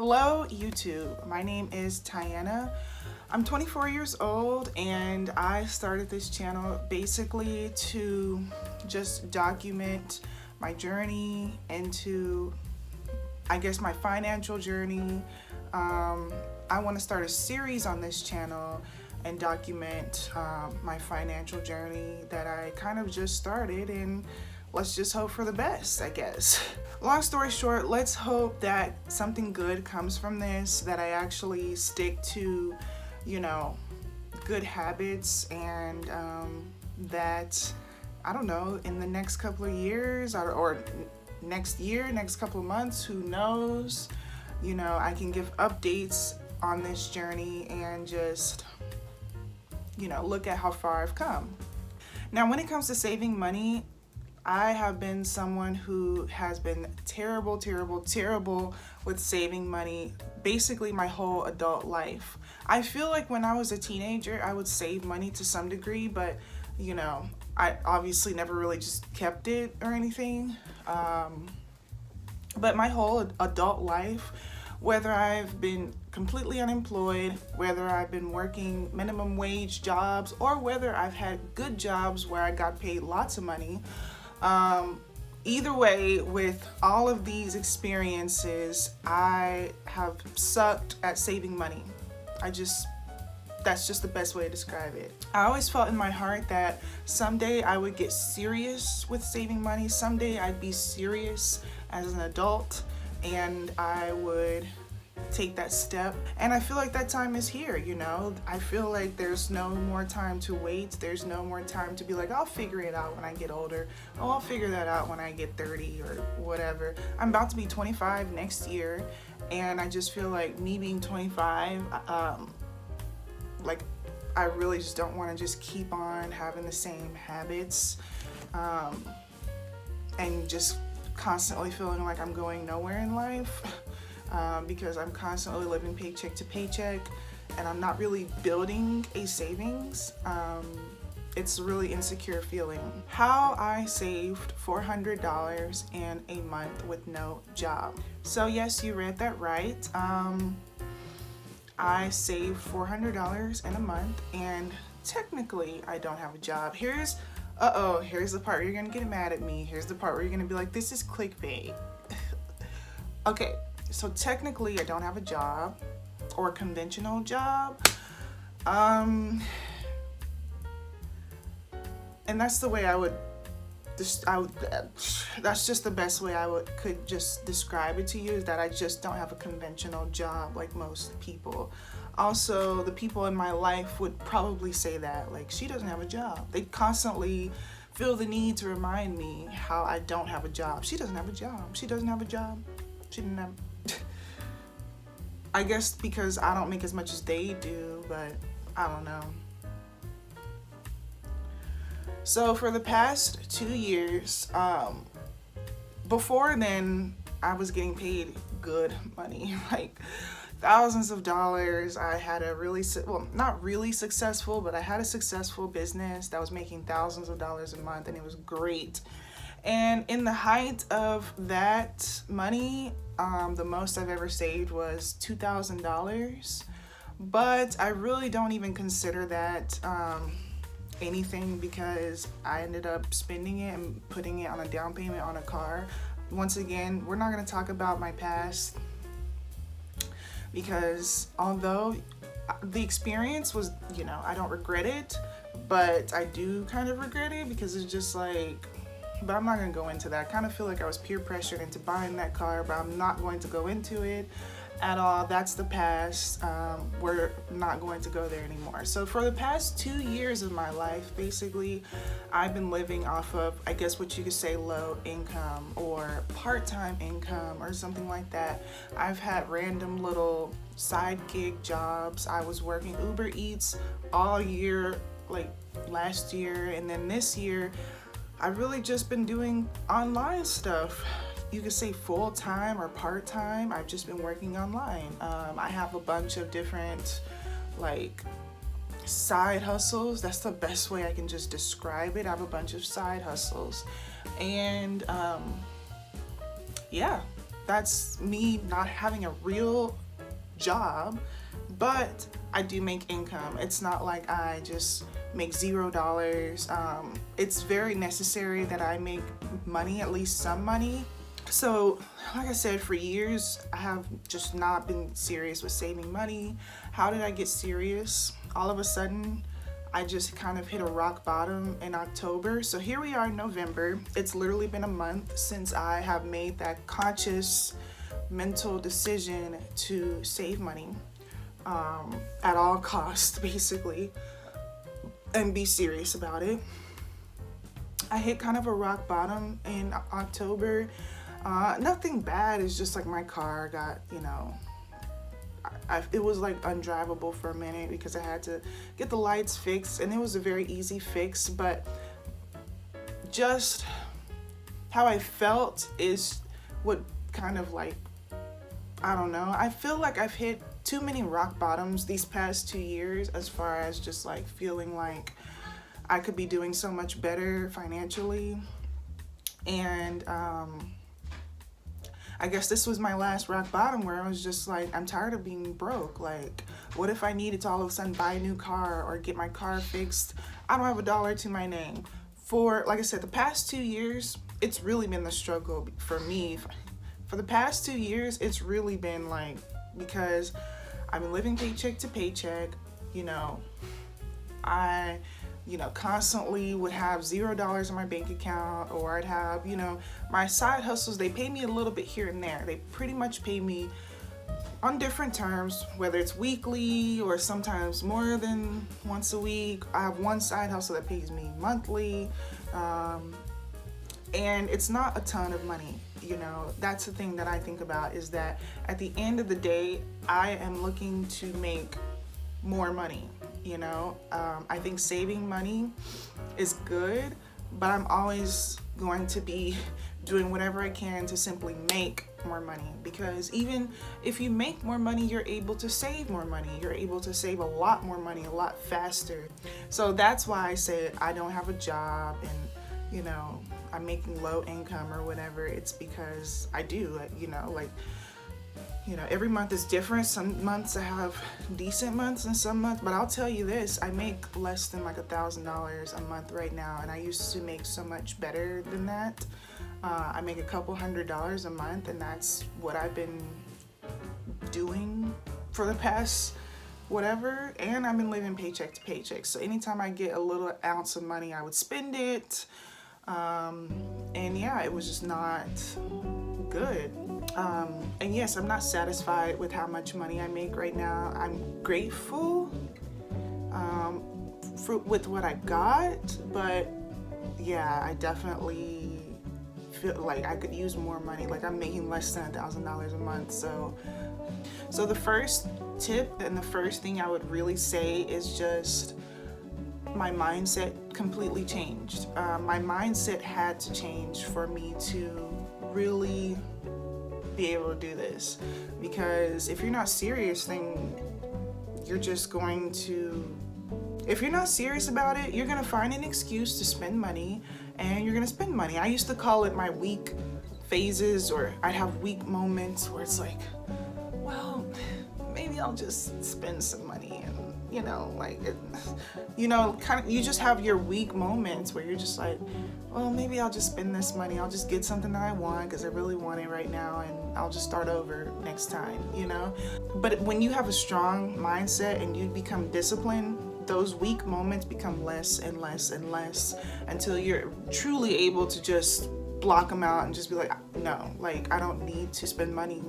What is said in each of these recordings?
Hello YouTube, my name is Tiana. I'm 24 years old and I started this channel basically to just document my journey into, I guess, my financial journey. I want to start a series on this channel and document my financial journey that I kind of just started, and let's just hope for the best, I guess. Long story short, let's hope that something good comes from this, that I actually stick to, good habits, and that, I don't know, in the next couple of years or next year, next couple of months, who knows, I can give updates on this journey and just, look at how far I've come. Now, when it comes to saving money, I have been someone who has been terrible with saving money basically my whole adult life. I feel like when I was a teenager, I would save money to some degree, but I obviously never really just kept it or anything. But my whole adult life, whether I've been completely unemployed, whether I've been working minimum wage jobs, or whether I've had good jobs where I got paid lots of money, either way, with all of these experiences, I have sucked at saving money. That's just the best way to describe it. I always felt in my heart that someday I would get serious with saving money. Someday I'd be serious as an adult and I would take that step. And I feel like that time is here, I feel like there's no more time to wait. There's no more time to be like, I'll figure it out when I get older. Oh, I'll figure that out when I get 30 or whatever. I'm about to be 25 next year, and I just feel like me being 25, I really just don't want to just keep on having the same habits, and just constantly feeling like I'm going nowhere in life. Because I'm constantly living paycheck to paycheck and I'm not really building a savings. It's a really insecure feeling. How I saved $400 in a month with no job. So yes, you read that right. I saved $400 in a month, and technically I don't have a job. Here's the part where you're gonna get mad at me. Here's the part where you're gonna be like, this is clickbait. Okay. So technically I don't have a job or a conventional job. And that's the way that's just the best way could just describe it to you, is that I just don't have a conventional job like most people. Also, the people in my life would probably say that, like, she doesn't have a job. They constantly feel the need to remind me how I don't have a job. She doesn't have a job. She doesn't have a job. She didn't have. I guess because I don't make as much as they do, but I don't know. So for the past 2 years, before then, I was getting paid good money, like thousands of dollars. I had a not really successful, but I had a successful business that was making thousands of dollars a month, and it was great. And in the height of that money, the most I've ever saved was $2,000. But I really don't even consider that anything, because I ended up spending it and putting it on a down payment on a car. Once again, we're not going to talk about my past, because although the experience was, I don't regret it, but I do kind of regret it, because it's just like, but I'm not going to go into that. I kind of feel like I was peer pressured into buying that car, but I'm not going to go into it at all. That's the past. We're not going to go there anymore. So for the past 2 years of my life, basically, I've been living off of, I guess what you could say, low income or part-time income or something like that. I've had random little side gig jobs. I was working Uber Eats all year, like last year, and then this year, I've really just been doing online stuff. You could say full-time or part-time. I've just been working online. I have a bunch of different side hustles. That's the best way I can just describe it. I have a bunch of side hustles. And yeah, that's me not having a real job, but I do make income. It's not like I just make $0. It's very necessary that I make money, at least some money. So like I said, for years I have just not been serious with saving money. How did I get serious? All of a sudden I just kind of hit a rock bottom in October. So here we are in November. It's literally been a month since I have made that conscious mental decision to save money at all costs, basically, and be serious about it. I hit kind of a rock bottom in October. Nothing bad, it's just like my car got, it was like undrivable for a minute because I had to get the lights fixed, and it was a very easy fix, but just how I felt is what kind of like, I don't know, I feel like I've hit too many rock bottoms these past 2 years as far as just like feeling like I could be doing so much better financially. And I guess this was my last rock bottom where I was just like, I'm tired of being broke. Like, what if I needed to all of a sudden buy a new car or get my car fixed? I don't have a dollar to my name. For, like I said, the past 2 years, it's really been the struggle for me. For the past 2 years, it's really been like, because I've been living paycheck to paycheck, I constantly would have $0 in my bank account, or I'd have, my side hustles, they pay me a little bit here and there. They pretty much pay me on different terms, whether it's weekly or sometimes more than once a week. I have one side hustle that pays me monthly, and it's not a ton of money. That's the thing that I think about, is that at the end of the day, I am looking to make more money. I think saving money is good, but I'm always going to be doing whatever I can to simply make more money, because even if you make more money, you're able to save more money. You're able to save a lot more money a lot faster. So that's why I say I don't have a job and I'm making low income or whatever. It's because I do, every month is different. Some months I have decent months and some months, but I'll tell you this, I make less than like $1,000 a month right now, and I used to make so much better than that. I make a couple $100s a month, and that's what I've been doing for the past whatever, and I've been living paycheck to paycheck. So anytime I get a little ounce of money, I would spend it. And yeah, it was just not good. And yes, I'm not satisfied with how much money I make right now. I'm grateful with what I got, but yeah, I definitely feel like I could use more money. Like, I'm making less than $1,000 a month. So the first tip and the first thing I would really say is just my mindset completely changed. My mindset had to change for me to really be able to do this, because if you're not serious, then you're just going to, if you're not serious about it, you're gonna find an excuse to spend money, and you're gonna spend money. I used to call it my weak phases, or I'd have weak moments where it's like, well, maybe I'll just spend some money, and kind of, you just have your weak moments where you're just like, well, maybe I'll just spend this money. I'll just get something that I want because I really want it right now, and I'll just start over next time, But when you have a strong mindset and you become disciplined, those weak moments become less and less and less until you're truly able to just block them out and just be like, no, like, I don't need to spend money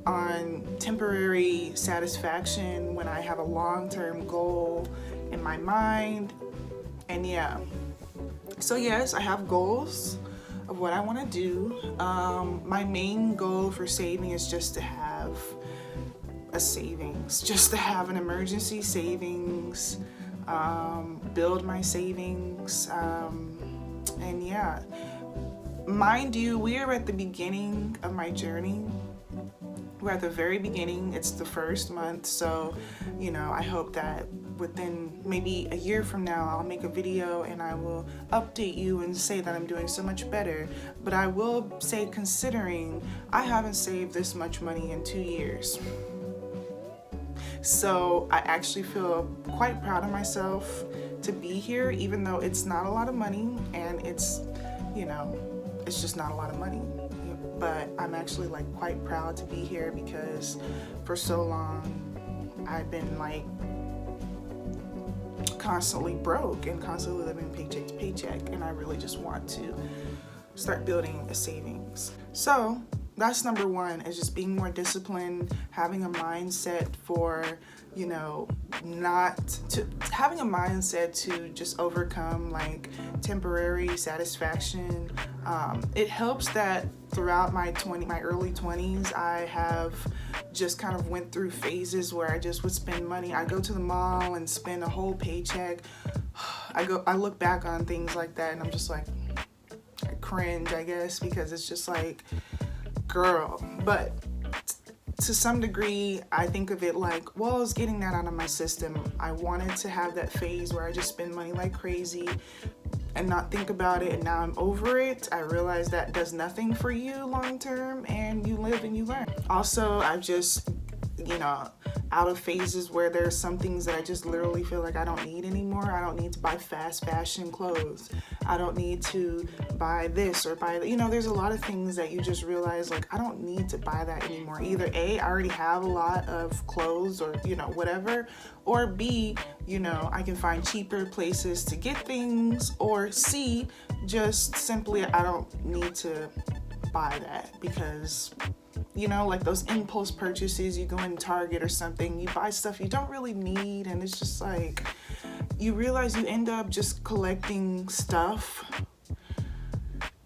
on temporary satisfaction when I have a long-term goal in my mind. And yeah, so yes, I have goals of what I want to do. My main goal for saving is just to have a savings, just to have an emergency savings, build my savings, and yeah, mind you, we are at the beginning of my journey. We're at the very beginning. It's the first month, so you know, I hope that within maybe a year from now I'll make a video and I will update you and say that I'm doing so much better. But I will say, considering I haven't saved this much money in 2 years, so I actually feel quite proud of myself to be here, even though it's not a lot of money, and it's, you know, it's just not a lot of money. But I'm actually like quite proud to be here, because for so long I've been like constantly broke and constantly living paycheck to paycheck, and I really just want to start building a savings. So that's number one, is just being more disciplined, having a mindset for, you know, having a mindset to just overcome like temporary satisfaction. It helps that throughout my early 20s, I have just kind of went through phases where I just would spend money. I go to the mall and spend a whole paycheck. I look back on things like that and I'm just like, I cringe, I guess, because it's just like, girl. But to some degree, I think of it like, well, I was getting that out of my system. I wanted to have that phase where I just spend money like crazy and not think about it, and now I'm over it. I realize that does nothing for you long term, and you live and you learn. Also, I've just, you know, out of phases where there's some things that I just literally feel like I don't need anymore. I don't need to buy fast fashion clothes. I don't need to buy this or buy that. You know, there's a lot of things that you just realize, like, I don't need to buy that anymore. Either A, I already have a lot of clothes or, you know, whatever, or B, you know, I can find cheaper places to get things, or C, just simply I don't need to buy that, because, you know, like those impulse purchases, you go in Target or something, you buy stuff you don't really need, and it's just like, you realize you end up just collecting stuff,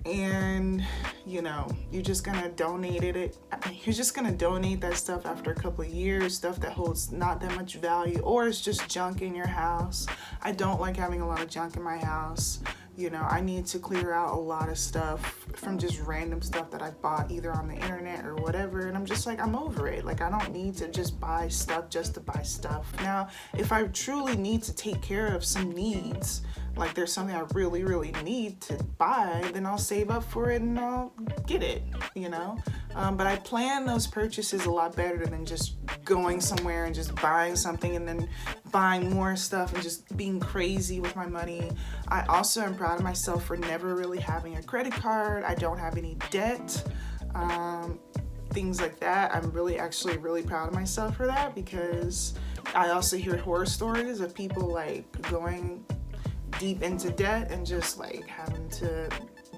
and, you know, you're just gonna donate it. You're just gonna donate that stuff after a couple of years, stuff that holds not that much value, or it's just junk in your house. I don't like having a lot of junk in my house. You know, I need to clear out a lot of stuff from just random stuff that I bought either on the internet or whatever, and I'm just like, I'm over it. Like, I don't need to just buy stuff just to buy stuff. Now, if I truly need to take care of some needs, like there's something I really, really need to buy, then I'll save up for it and I'll get it, you know? But I plan those purchases a lot better than just going somewhere and just buying something and then buying more stuff and just being crazy with my money. I also am proud of myself for never really having a credit card. I don't have any debt. Things like that. I'm actually really proud of myself for that, because I also hear horror stories of people like going deep into debt and just like having to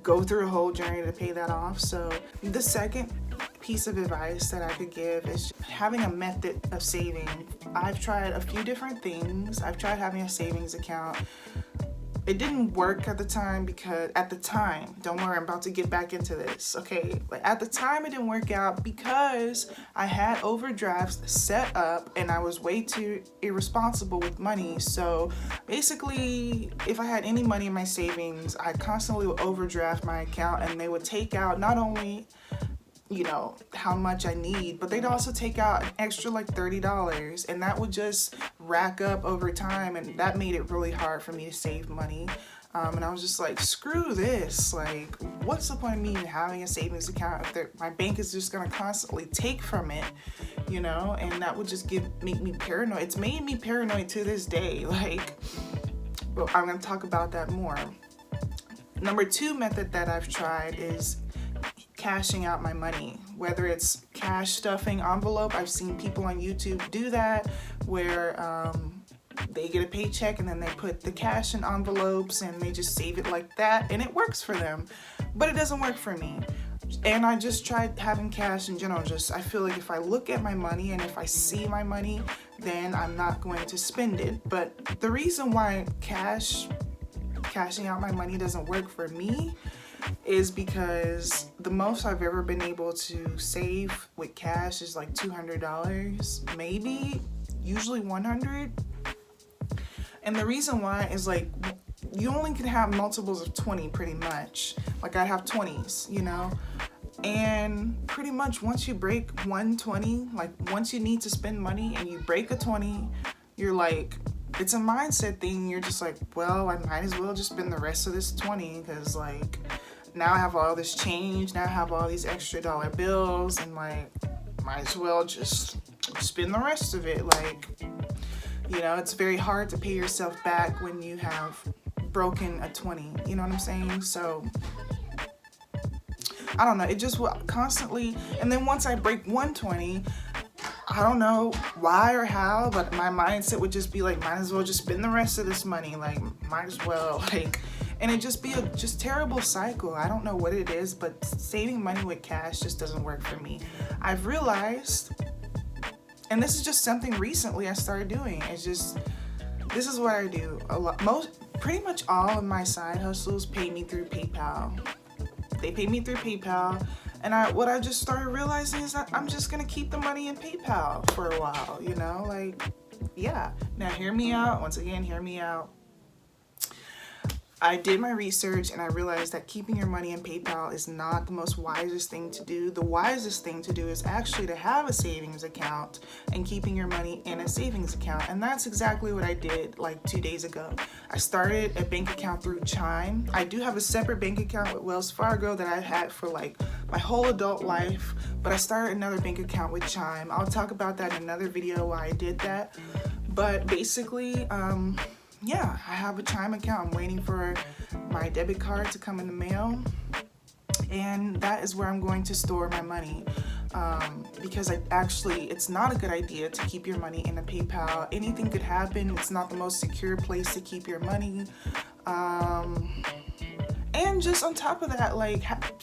go through a whole journey to pay that off. So the second piece of advice that I could give is having a method of saving. I've tried a few different things. I've tried having a savings account. It didn't work at the time, because don't worry, I'm about to get back into this, okay? But at the time it didn't work out because I had overdrafts set up and I was way too irresponsible with money. So basically, if I had any money in my savings, I constantly would overdraft my account, and they would take out not only, you know, how much I need, but they'd also take out an extra like $30, and that would just rack up over time, and that made it really hard for me to save money. And I was just like, screw this. Like, what's the point of me having a savings account if my bank is just gonna constantly take from it, you know? And that would just make me paranoid. It's made me paranoid to this day. Like, well, I'm gonna talk about that more. Number 2 method that I've tried is cashing out my money, whether it's cash stuffing envelope. I've seen people on YouTube do that, where they get a paycheck and then they put the cash in envelopes and they just save it like that, and it works for them, but it doesn't work for me. And I just tried having cash in general. I feel like if I look at my money and if I see my money, then I'm not going to spend it. But the reason why cashing out my money doesn't work for me is because the most I've ever been able to save with cash is like $200, maybe, usually $100. And the reason why is like, you only can have multiples of 20 pretty much. Like, I have 20s, you know? And pretty much once you break 120, like once you need to spend money and you break a 20, you're like, it's a mindset thing. You're just like, well, I might as well just spend the rest of this 20 because like now I have all this change, now I have all these extra dollar bills, and like might as well just spend the rest of it. Like, you know, it's very hard to pay yourself back when you have broken a 20, you know what I'm saying? So I don't know, it just will constantly, and then once I break 120, I don't know why or how, but my mindset would just be like, might as well just spend the rest of this money, like might as well, like, and it just be a just terrible cycle. I don't know what it is, but saving money with cash just doesn't work for me. I've realized, and this is just something recently I started doing, it's just, this is what I do a lot. Pretty much all of my side hustles pay me through PayPal. They pay me through PayPal, and what I just started realizing is that I'm just gonna keep the money in PayPal for a while, you know, like, yeah. Now hear me out, once again, hear me out. I did my research and I realized that keeping your money in PayPal is not the most wisest thing to do. The wisest thing to do is actually to have a savings account and keeping your money in a savings account. And that's exactly what I did like 2 days ago. I started a bank account through Chime. I do have a separate bank account with Wells Fargo that I've had for like my whole adult life, but I started another bank account with Chime. I'll talk about that in another video why I did that. But basically, yeah, I have a Chime account. I'm waiting for my debit card to come in the mail, and that is where I'm going to store my money, because it's not a good idea to keep your money in a PayPal. Anything could happen. It's not the most secure place to keep your money. And just on top of that, like,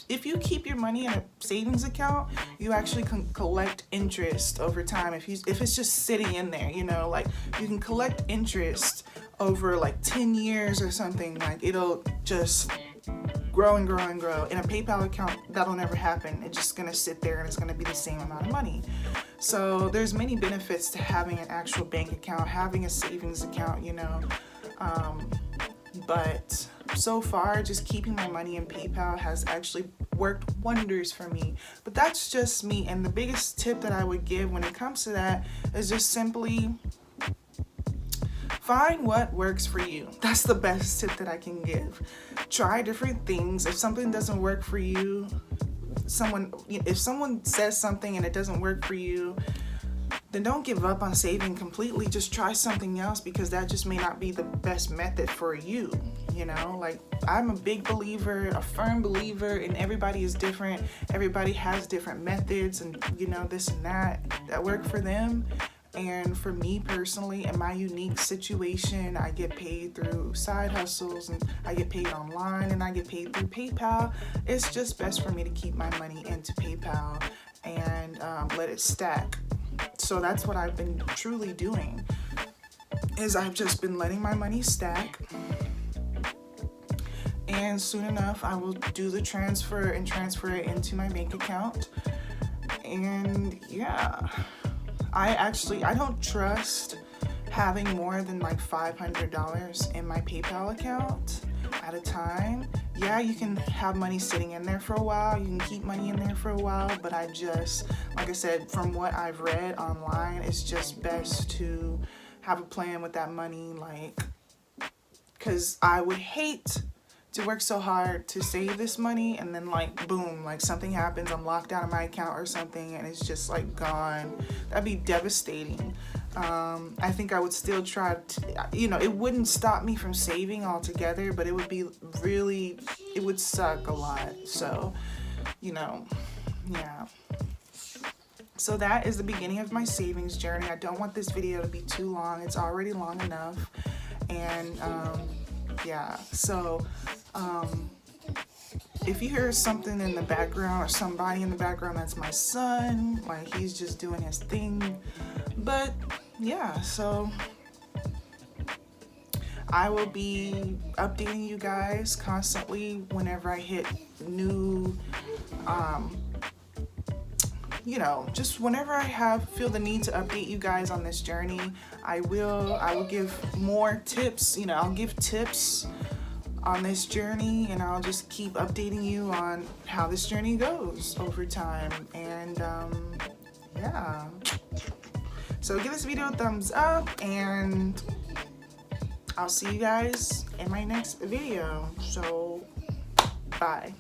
if you keep your money in a savings account, you actually can collect interest over time. If it's just sitting in there, you know, like you can collect interest over like 10 years or something. Like it'll just grow and grow and grow. In a PayPal account, that'll never happen. It's just gonna sit there and it's gonna be the same amount of money. So there's many benefits to having an actual bank account, having a savings account, you know. But so far, just keeping my money in PayPal has actually worked wonders for me. But that's just me. And the biggest tip that I would give when it comes to that is just simply find what works for you. That's the best tip that I can give. Try different things. If something doesn't work for you, if someone says something and it doesn't work for you, then don't give up on saving completely. Just try something else, because that just may not be the best method for you. You know, like I'm a big believer, a firm believer, and everybody is different. Everybody has different methods and, you know, this and that work for them. And for me personally, in my unique situation, I get paid through side hustles, and I get paid online, and I get paid through PayPal. It's just best for me to keep my money into PayPal and let it stack. So that's what I've been truly doing, is I've just been letting my money stack, and soon enough I will do the transfer and transfer it into my bank account. And yeah, I don't trust having more than like $500 in my PayPal account at a time. Yeah, you can have money sitting in there for a while, you can keep money in there for a while, but I just, like I said, from what I've read online, it's just best to have a plan with that money, like, because I would hate to work so hard to save this money and then like boom, like something happens, I'm locked out of my account or something and it's just like gone. That'd be devastating. I think I would still try to, you know, it wouldn't stop me from saving altogether, but it would be really, it would suck a lot. So, you know, yeah. So that is the beginning of my savings journey. I don't want this video to be too long. It's already long enough. And yeah, so if you hear something in the background or somebody in the background, that's my son. Like, he's just doing his thing. But yeah, so I will be updating you guys constantly whenever I hit new, you know, just whenever I feel the need to update you guys on this journey, I will give more tips. You know, I'll give tips on this journey, and I'll just keep updating you on how this journey goes over time. And yeah, so give this video a thumbs up, and I'll see you guys in my next video. So bye.